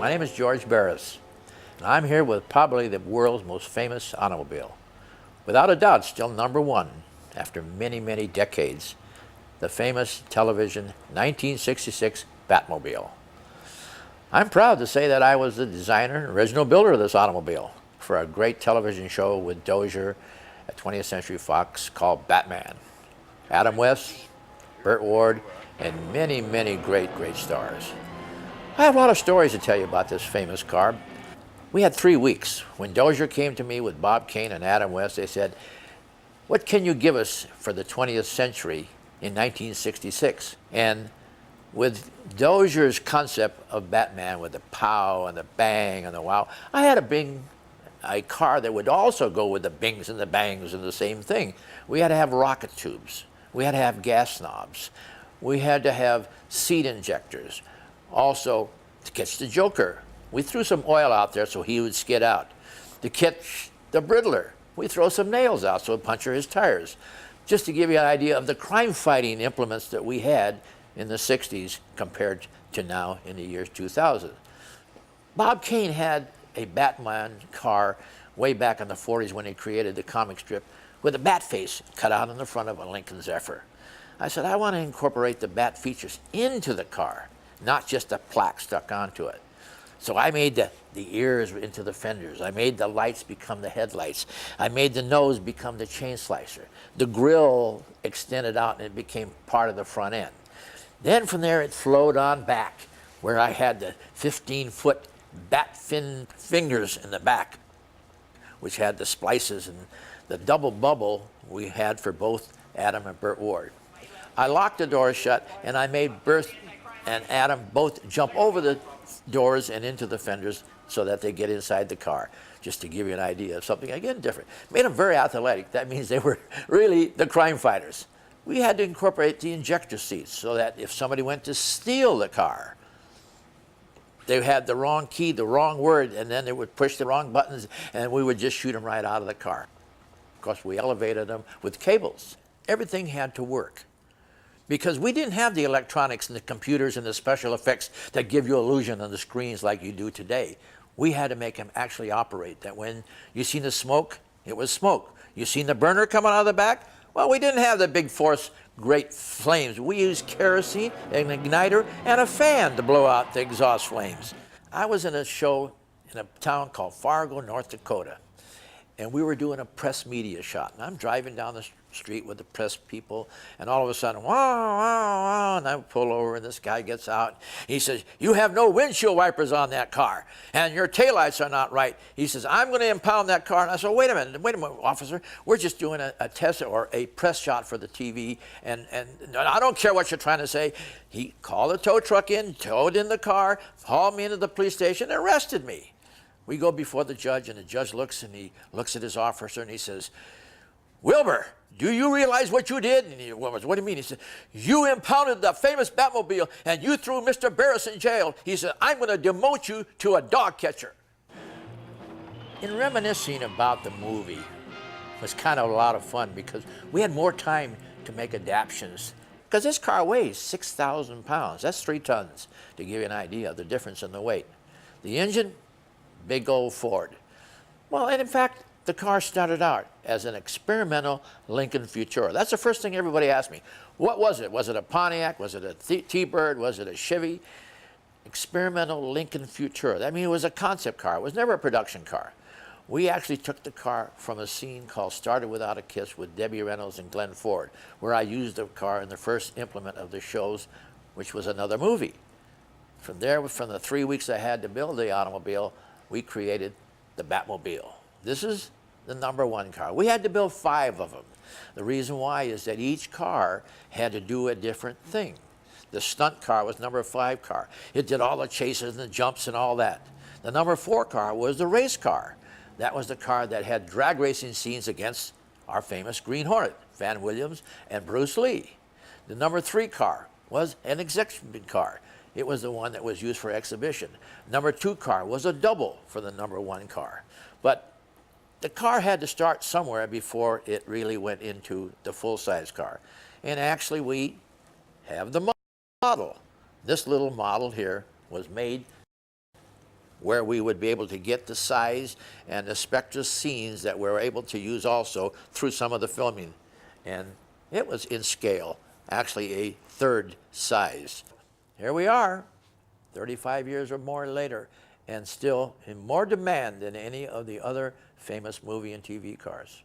My name is George Barris, and I'm here with probably the world's most famous automobile. Without a doubt, still number one after many, many decades, the famous television 1966 Batmobile. I'm proud to say that I was the designer and original builder of this automobile for a great television show with Dozier at 20th Century Fox called Batman. Adam West, Burt Ward, and many, many great stars. I have a lot of stories to tell you about this famous car. We had 3 weeks. When Dozier came to me with Bob Kane and Adam West, they said, "What can you give us for the 20th century in 1966? And with Dozier's concept of Batman with the pow and the bang and the wow, I had a car that would also go with the bings and the bangs and the same thing. We had to have rocket tubes. We had to have gas knobs. We had to have seat injectors. Also, to catch the Joker, we threw some oil out there so he would skid out. To catch the Briddler, we throw some nails out so it would puncture his tires. Just to give you an idea of the crime-fighting implements that we had in the 60s compared to now in the year 2000. Bob Kane had a Batman car way back in the 40s when he created the comic strip with a bat face cut out in the front of a Lincoln Zephyr. I said, I want to incorporate the bat features into the car, not just a plaque stuck onto it. So I made the ears into the fenders. I made the lights become the headlights. I made the nose become the chain slicer. The grille extended out and it became part of the front end. Then from there it flowed on back where I had the 15-foot bat fin fingers in the back, which had the splices and the double bubble we had for both Adam and Burt Ward. I locked the doors shut and I made Burt and Adam both jump over the doors and into the fenders so that they get inside the car, just to give you an idea of something, again, different. Made them very athletic. That means they were really the crime fighters. We had to incorporate the injector seats so that if somebody went to steal the car, they had the wrong key, the wrong word, and then they would push the wrong buttons and we would just shoot them right out of the car. Of course, we elevated them with cables. Everything had to work, because we didn't have the electronics and the computers and the special effects that give you illusion on the screens like you do today. We had to make them actually operate, that when you seen the smoke, it was smoke. You seen the burner coming out of the back? Well, we didn't have the big force, great flames. We used kerosene, an igniter, and a fan to blow out the exhaust flames. I was in a show in a town called Fargo, North Dakota, and we were doing a press media shot. And I'm driving down the street with the press people, and all of a sudden, wow, wow, wow, and I pull over, and this guy gets out. He says, "You have no windshield wipers on that car, and your taillights are not right." He says, "I'm going to impound that car." And I said, wait a minute, officer. We're just doing a test or a press shot for the TV, and I don't care what you're trying to say. He called a tow truck in, towed in the car, hauled me into the police station, and arrested me. We go before the judge, and the judge looks, and he looks at his officer, and he says, "Wilbur, do you realize what you did?" And what do you mean? He said, "You impounded the famous Batmobile, and you threw Mr. Barris in jail." He said, "I'm going to demote you to a dog catcher." In reminiscing about the movie was kind of a lot of fun, because we had more time to make adaptations. Because this car weighs 6,000 pounds. That's 3 tons, to give you an idea of the difference in the weight. The engine, big old Ford. Well, and in fact, the car started out as an experimental Lincoln Futura. That's the first thing everybody asked me. What was it? Was it a Pontiac? Was it a T-Bird? Was it a Chevy? Experimental Lincoln Futura. That means it was a concept car. It was never a production car. We actually took the car from a scene called Started Without a Kiss with Debbie Reynolds and Glenn Ford, where I used the car in the first implement of the shows, which was another movie. From there, from the 3 weeks I had to build the automobile, we created the Batmobile. This is the #1 car. We had to build 5 of them. The reason why is that each car had to do a different thing. The stunt car was #5 car. It did all the chases and the jumps and all that. The #4 car was the race car. That was the car that had drag racing scenes against our famous Green Hornet, Van Williams and Bruce Lee. The #3 car was an exhibition car. It was the one that was used for exhibition. #2 car was a double for the #1 car. But the car had to start somewhere before it really went into the full-size car. And actually, we have the model. This little model here was made where we would be able to get the size and the spectra scenes that we're able to use also through some of the filming. And it was in scale, actually a third size. Here we are, 35 years or more later, and still in more demand than any of the other famous movie and TV cars.